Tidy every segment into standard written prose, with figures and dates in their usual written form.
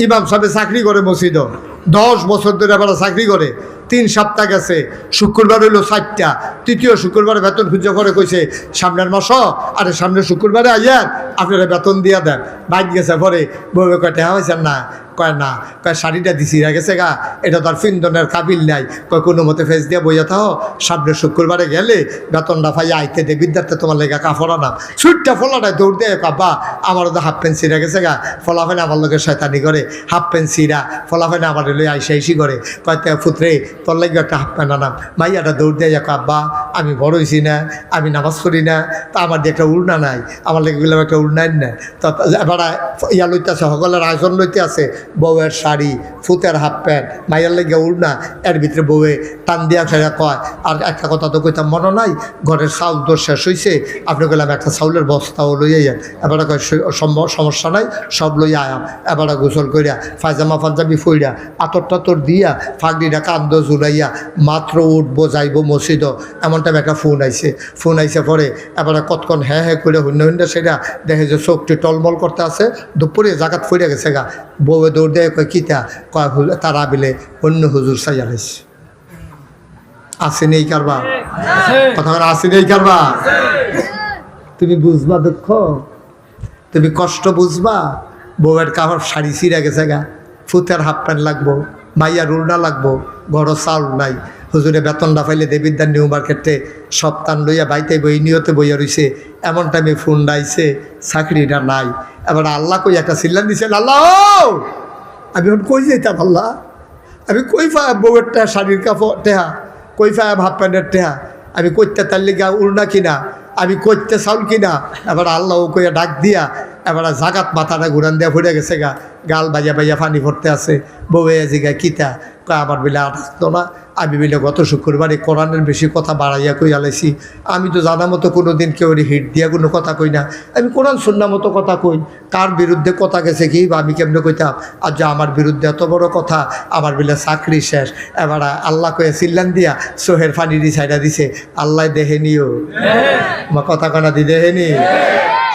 ইমাম সাহেব চাকরি করে মসজিদ 10 বছর ধরে এবার চাকরি করে 3 সপ্তাহ গেছে শুক্রবার হইলো 4টা তৃতীয় শুক্রবারে বেতন খুঁজে করে কইছে সামনের মাস আরে সামনের শুক্রবারে আইয়ার আপনারা বেতন দিয়া দেন বাইক গেছে পরে বউ কয় টাকা হয়েছেন না কয় না কয় শাড়িটা দিছি গেছে গা এটা তো আর ফিন্দনের কাবিল নাই কয় কোনো মতে ফেস দিয়ে বইয়া থাও সামনের শুক্রবারে গেলে বেতনটা পাইয়া আইতে দে বিদ্যার্থে তোমার লেগা কাপড় না সুইটটা ফলাটায় দৌড় দিয়ে কাব্বা আমারও তো হাফ প্যান্ট ছিঁড়া গেছে গা ফলাফেন আমার লোকের শয়তানি করে হাফ প্যান্ট ছিঁড়া ফলাফেন আমার লই আইসি করে কয় ফুতরে তোর লাগে একটা হাফ প্যান্ট আনাম মাইয়াটা দৌড় দিয়ে কাব্বা আমি বড় হয়েছি না আমি নামাজ পড়ি না তা আমার দিয়ে একটা উড়না নাই আমার লেগে গেলাম একটা উড়নাই না তো এবার ইয়া লইতে আছে সকলের আয়োজন লইতে আছে বউয়ের শাড়ি ফুতের হাফ প্যান্ট মাইয়ার লেগে উড়না এর ভিতরে বউয়ে টান দিয়া ফেরা কয় আর একটা কথা তো কইতাম মনে নাই ঘরের চাউল তো শেষ হয়েছে আপনি গেলাম একটা চাউলের বস্তাও লইয়া যান এবারে কয় সমস্যা নাই সব লইয়া আয়াম এবারে গোসল করিয়া পায়জামা পাঞ্জাবি ফইরা আতর টাতর দিয়া ফাগড়িটা কান্দ ঝুলাইয়া মাত্র উঠবো যাইব মসজিদ এমন টাইম একটা ফোন আইছে পরে এবারে কতক্ষণ হ্যাঁ হ্যাঁ করে হইন্য সেটা দেখে যে চোখটি টলমল করতে আছে দুপুরে জাগাত ফইরা গেছে গা বউয়ে দৌড় দেয় কয় কিতা কয় তারা বিলে অন্য হুজুর সাইয়া রয়েছে আসে নেই কারবা কথা আসে নেই কারবা তুমি বুঝবা দুঃখ তুমি কষ্ট বুঝবা বউয়ের কাপড় শাড়ি ছিঁড়া গেছে গা ফুতের হাফ প্যান্ট লাগবো মাইয়ার উড়না লাগবো ঘর চাউল নাই হুজুরে বেতনটা পাইলে দেবিদ্যার নিউ মার্কেটে সপ্তাহ লইয়া বাইতে বই নিয়তে বইয়া রইছে এমন টাইমে ফোন ডাইছে চাকরিটা নাই এবার আল্লাহ কই একটা সিল্লান দিছে আল্লাহ আমি এখন কই যেতাম আল্লাহ আমি কই পাই বউয়ের টেহা শাড়ির কাপড় টেহা কই পাই হাফ প্যান্টের টেহা আমি কইতে তার লিগা উড়না কিনা আমি কইতে চাউল কিনা এবার আল্লাহ ও কইয়া ডাক দিয়া এবার জাগাত মাথাটা ঘুরান দিয়া ফুটে গেছে গা গাল বাজা বাজা পানি ভরতে আছে বউয়ে জিগা কিতা কয় আমার বিলে আসতো না আমি বিলে গত শুক্রবারে কোরআনের বেশি কথা বাড়াইয়া কই আলাইছি আমি তো জানা মতো কোনো দিন কেউ হিট দিয়া কোনো কথা কই না আমি কোরআন শুননা মতো কথা কই কার বিরুদ্ধে কথা গেছে কি বা আমি কেমনে কইতাম আর যা আমার বিরুদ্ধে এত বড় কথা আমার বিলে চাকরি শেষ এবার আল্লাহ কয়ে চিল্লান দিয়া সোহের ফানি দি সাইডা দিছে আল্লাহ দেহে নিও আমার কথা কানা দি দেহে নি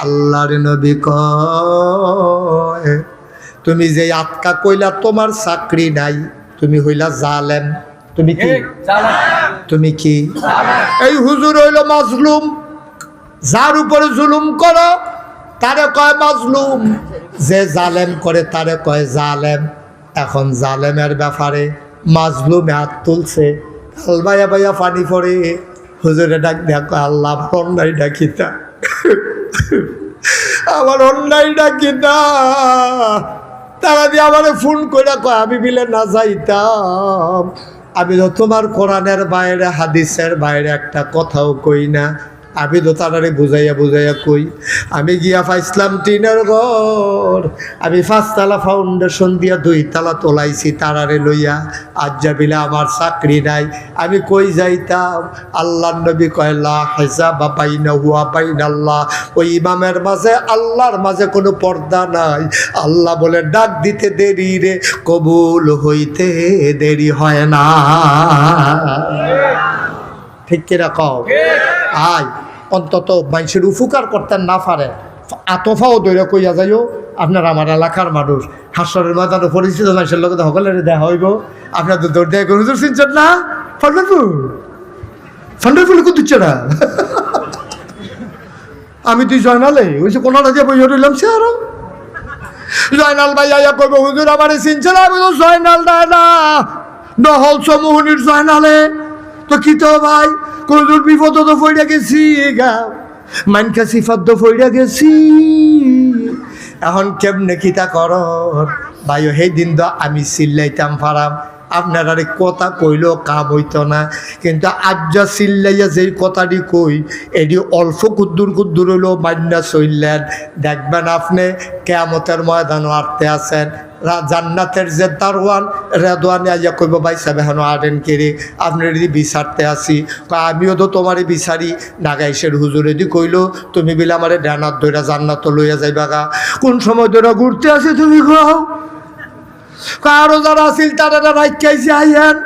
আল্লাহর নবী কয় তুমি যে আটকা কইলা তোমার চাকরি নাই তুমি হইলা জালেম তুমি কি তুমি কি এই হুজুর হইল মাজলুম যার উপরে জুলুম করো তারে কয় মাজলুম যে জালেম করে তারে কয় জালেম এখন জালেমের ব্যাপারে মাজলুমে হাত তুলছে আলবাইয়া বাইয়া পানি পড়ে হুজুরে ডাক দেখো আল্লাহ অন্যায় ডাকিতা আমার অন্যায় ডাকিতা তারা দিয়ে আমার ফোন করে কয় আমি বিলে না যাইতাম আমি তো তোমার কোরআনের বাইরে হাদিসের বাইরে একটা কথাও কই না আমি তো তারারে বুঝাইয়া কই আমি গিয়া পাইছিলাম টিনের ঘর আমি 5 তলা ফাউন্ডেশন দিয়া 2 তলা তোলাইছি তারারে লইয়া আজ যাবিলে আমার চাকরি নাই আমি কই যাইতাম আল্লাহর নবী কয় লা হিসাব বাইনাহু ওয়া বাইনাল্লাহ ওই ইমামের মাঝে আল্লাহর মাঝে কোনো পর্দা নাই আল্লাহ বলে ডাক দিতে দেরি রে কবুল হইতে দেরি হয় না ঠিক কিনা কও আয় অন্তত মানুষের উপকার করতে না পারে আতফাও দৈরা কইয়া যাইও আপনার আমার এলাকার মানুষ হাসরের ময়দানে পরিচিত মানুষের লোক সকলের দেখা হইব আপনার তো দৌড় দেয় হুজুর চিনছেন না ফান্ডারফুল কুতুচ্ছে না আমি তুই জয়নালে ওই যে কোনটা দিয়ে বই রইলাম সে আরো জয়নাল ভাই আয়া কইব হুজুর আমার চিনছে না আমি তো জয়নাল না নহল সমূহনির জয়নালে তো কি তো ভাই কোন দূর বিপদ তো ফইরা গেছি গা মানকা সিফাত তো ফইরা গেছি এখন কেমনে কিতা কর ভাই সেই দিন তো আমি চিল্লাইতাম পারাম আপনারা কথা কইলেও কাম হইতো না কিন্তু আজ যা চিল্লাইয়া যেই কথাটি কই এটি অল্প কুদ্দুর হইলেও মান্না চললেন দেখবেন আপনি কেয়ামতের ময়দানও আটতে আছেন জান্নাতের যে দারওয়ান রেদওয়ানে আইয়া কইব ভাই সাহেব এখন আটেন কেড়ে আপনার যদি বিচারতে আসি আমিও তো তোমারই বিচারি নাগাইশের হুজুরে দি কইল তুমি বিলে আমার ডানার দইরা জান্নাত লইয়া যাইবা গা কোন সময় ধরে ঘুরতে আসি তুমি খাও কারো যারা আসিল তারা রাখাইছে আইয়েন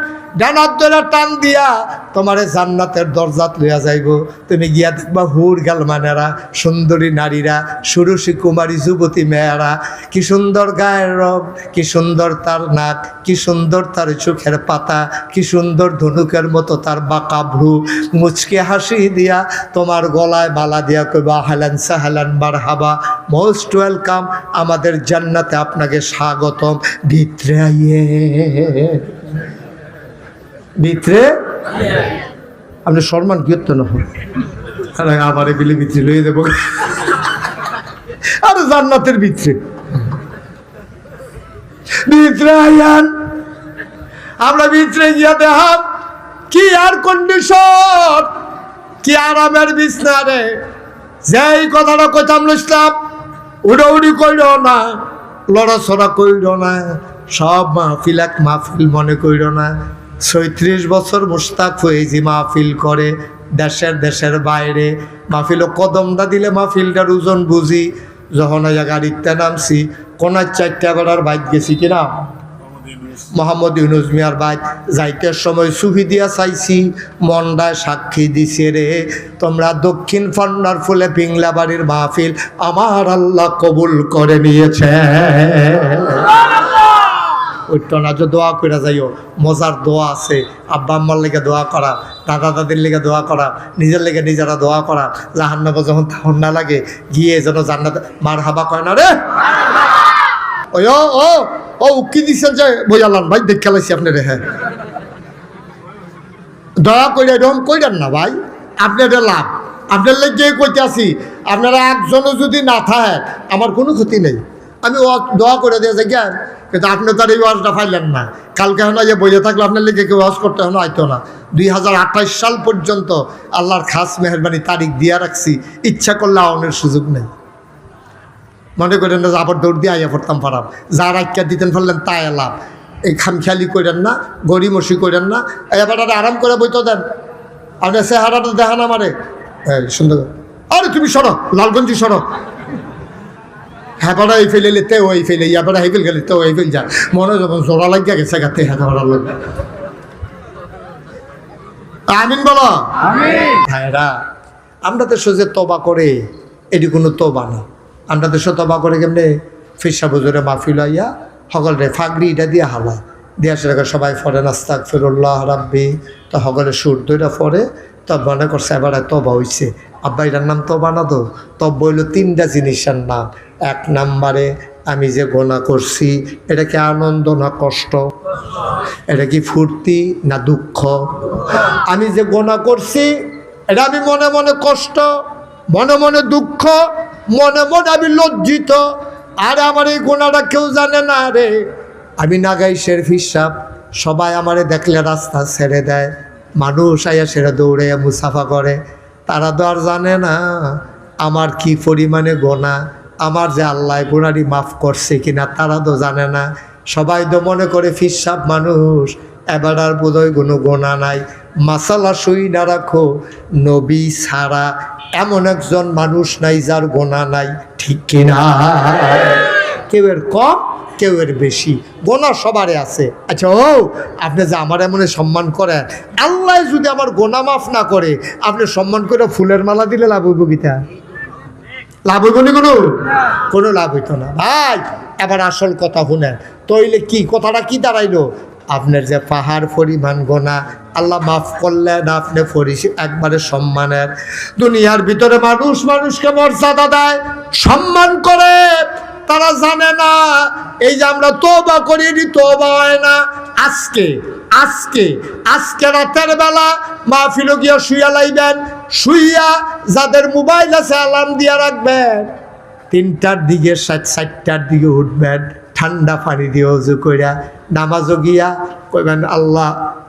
ডানার ধরে টান দিয়া তোমারে জান্নাতের দরজাত লইয়া যাইব। তুমি গিয়া দেখবা হুর গালমানেরা, সুন্দরী নারীরা, ষোড়শী কুমারী যুবতী মেয়েরা, কি সুন্দর গায়ের রং, কি সুন্দর তার নাক, কি সুন্দর তার চোখের পাতা, কি সুন্দর ধনুকের মতো তার বাঁকা ভ্রু, মুচকে হাসি দিয়া তোমার গলায় মালা দিয়া কইবা আহলান সাহলান মারহাবা, মোস্ট ওয়েলকাম, আমাদের জান্নাতে আপনাকে স্বাগতম, ভিতরে আইয়ে, ভিতরে। আপনি সম্মান কীর্তন হন, আবার বিলে ভিতরে লইয়ে দেবো। আর জান্নাতের ভিতরে ভিতরে আইয়ান, আমরা ভিতরে গিয়া দেখাম কি আর কন্ডিশন, কি আরামের বিছনা রে। যেই কথাটা কইতাম ইসলাম, উড়াউড়ি কইর না, লড়াছড়া কইর না, সব মাহফিল এক মাহফিল মনে কইর না। ৩৬ বছর মুস্তাক হয়েছি মাহফিল করে, দেশের বাইরে। মাহফিলও কদমটা দিলে মাহফিলটার ওজন বুঝি। যখন গাড়িতে নামছি, কোনার ৪টা বেড়ার বাইক গেছি কিনা, মোহাম্মদ ইউনুস মিয়ার বাইক যাইতে সময় সুফি দিয়া চাইছি, মন্ডায় সাক্ষী দিছে রে, তোমরা দক্ষিণ ফান্নার ফুলে পিংলা বাড়ির মাহফিল আমার আল্লাহ কবুল করে নিয়েছে। ওইটা না যে দোয়া করে যাইও, মজার দোয়া আছে। আব্বা আম্মার লেগে দোয়া করা, দাদা দাদির লেগে দোয়া করা, নিজের লেগে নিজেরা দোয়া করা, জাহান্নামে যখন ঠান্ডা লাগে গিয়ে যেন জান্নাত মারহাবা কয় না রে। ওই ও ও কি দিচ্ছেন যে বইয়ালান ভাই, দেখ খেলাইছি আপনার। হ্যাঁ, দয়া করে এরকম কইলেন না ভাই, আপনার লাভ, আপনার লেগে কইতে আসি। আপনারা একজনও যদি না থাকে আমার কোনো ক্ষতি নেই, আমি দোয়া করে দিয়েছি জ্ঞান। কিন্তু আপনি তার এই ওয়াজটা পাইলেন না, কালকে হলো যে বইয়ে থাকলে আপনার লেগে কেউ ওয়াজ করতে হলো আইতো না। 2028 সাল পর্যন্ত আল্লাহর খাস মেহরবানি তারিখ দিয়ে রাখছি, ইচ্ছা করলে আওয়ানোর সুযোগ নেই। মনে করেন না আবার দৌড় দিয়ে আইয়া পড়তাম পারাম, যার আজ্ঞা দিতেন ফেললেন তাই লাভ। এই খামখেয়ালি করেন না, গড়িমসি করেন না, এবার আরাম করে বইতো দেন। আপনার চেহারাটা দেখা না মারে সুন্দর, আরে তুমি সরো, লালগঞ্জি সরো। হ্যাঁ পাড়া এই ফেলে তে ওই ফেলে, ইয়া পাড়া এই ফেল গেলে তো এই ফেল যা, মনে যখন জোড়া লাগিয়া গেছে গাতে হ্যাঁ পাড়ার লোক। আমিন বলো। ভাইরা, আমরা দেশে যে তবা করে এটি কোনো তবা না। আমরা দেশে তবা করে কেমনে, ফিরসা বুজুরে মাহফিল আইয়া সকলে ফাগড়ি এটা দিয়ে হালা দিয়া সেটাকে সবাই ফরে আস্তাগফিরুল্লাহ রাব্বি, তো সকলে সুর দইটা ফরে। তব মনে করছে এবার তবা হইছে, আব্বা এটার নাম তবা না, তো তব বইল 3টা জিনিসের নাম। 1 নম্বরে আমি যে গোনা করছি এটা কি আনন্দ না কষ্ট, এটা কি ফুর্তি না দুঃখ। আমি যে গোনা করছি এটা আমি মনে মনে কষ্ট, মনে মনে দুঃখ, মনে মনে আমি লজ্জিত। আর আমার এই গোনাটা কেউ জানে না রে, আমি নাগাইশের হিসাব, সবাই আমারে দেখলে রাস্তা ছেড়ে দেয়, মানুষ আইয়া সেটা দৌড়ে মুসাফা করে। তারা তো আর জানে না আমার কি পরিমাণে গোনা, আমার যে আল্লাহ গোনারি মাফ করছে কিনা তারা তো জানে না। সবাই তো মনে করে ফিসাব মানুষ, এবার আর বোধহয় কোনো গোনা নাই। মাসালা সই না রাখো, নবী ছাড়া এমন একজন মানুষ নাই যার গোনা নাই, ঠিক কিনা? কেউ এর কম, কেউ এর বেশি, গোনা সবারই আছে। আচ্ছা ও আপনি যে আমার এমন সম্মান করেন, আল্লাহ যদি আমার গোনা মাফ না করে আপনি সম্মান করে ফুলের মালা দিলে লাভ হইব গীতা? লাভ হইব নি? কোনো লাভ হইতো না ভাই। এবার আসল কথা শুনেন, তইলে কি কথাটা কি দাঁড়াইলো? আপনার যে পাহাড় পরিমাণ গোনা আল্লাহ মাফ করলেন, আপনি ফরিস একবারে সম্মানের। দুনিয়ার ভিতরে মানুষ মানুষকে মর্যাদা দেয়, সম্মান করে, তারা জানে না এই যে আমরা তওবা করি, তওবা হয় না। আজকে রাতের বেলা মাহফিল গিয়া শুইয়া লাইবেন, শুইয়া যাদের মোবাইল আছে অ্যালার্ম দিয়া রাখবেন, 3টার দিকে 4টার দিকে উঠবেন, ঠান্ডা পানি দিয়ে অজু কইরা নামাজও গিয়া কইবেন আল্লাহ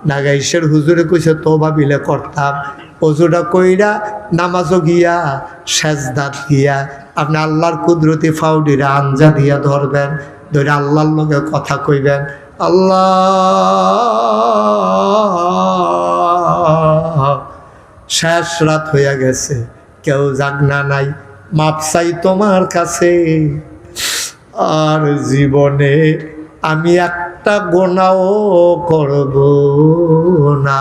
নাগাইশের হুজুরে কইছে তওবা বিলে করতাম, অজুটা কইরা নামাজও গিয়া সেজদাত গিয়া আপনি আল্লাহর কুদরতি ফাউডিরা আঞ্জা দিয়া ধরবেন, ধরে আল্লাহর লগে কথা কইবেন, আল্লাহ শেষ রাত হইয়া গেছে, কেউ জাগনা নাই, মাপ চাই তোমার কাছে, আর জীবনে আমি একটা গোনাও করব না।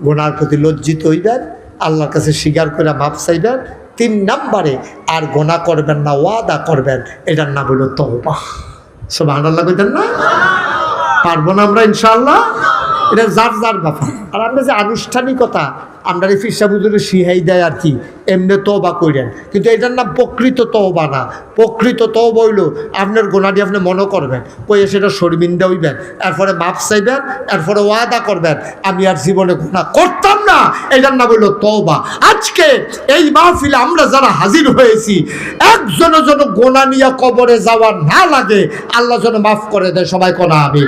গোনার প্রতি লজ্জিত হইবেন, আল্লাহর কাছে স্বীকার করে মাপ চাইবেন। 3 নম্বরে আর গোনা করবেন না, ওয়াদা করবেন। এটার নাম হলো তওবা। সুবহানাল্লাহ কইতেন না? পারবো না আমরা ইনশাআল্লাহ? এটা যার যার ব্যাপার। আর আমরা যে আনুষ্ঠানিকতা আমরা ফির সাহেব হুজুরে শিহাই দেয় আর কি, এমনি তওবা করেন, কিন্তু এটার নাম প্রকৃত তওবা না। প্রকৃত তওবা হইল আপনার গোনাটি আপনি মনে করবেন, কইয়ে সেটা শর্মিন্দা হইবেন, এরপরে মাপ চাইবেন, এরপরে ওয়াদা করবেন আমি আর জীবনে গোনা করতাম না। এটার নাম হইল তওবা। আজকে এই মাহফিলে আমরা যারা হাজির হয়েছি, একজনের জন্য গোনা নিয়ে কবরে যাওয়া না লাগে, আল্লাহ যেন মাফ করে দেয়। সবাই কোনা আমি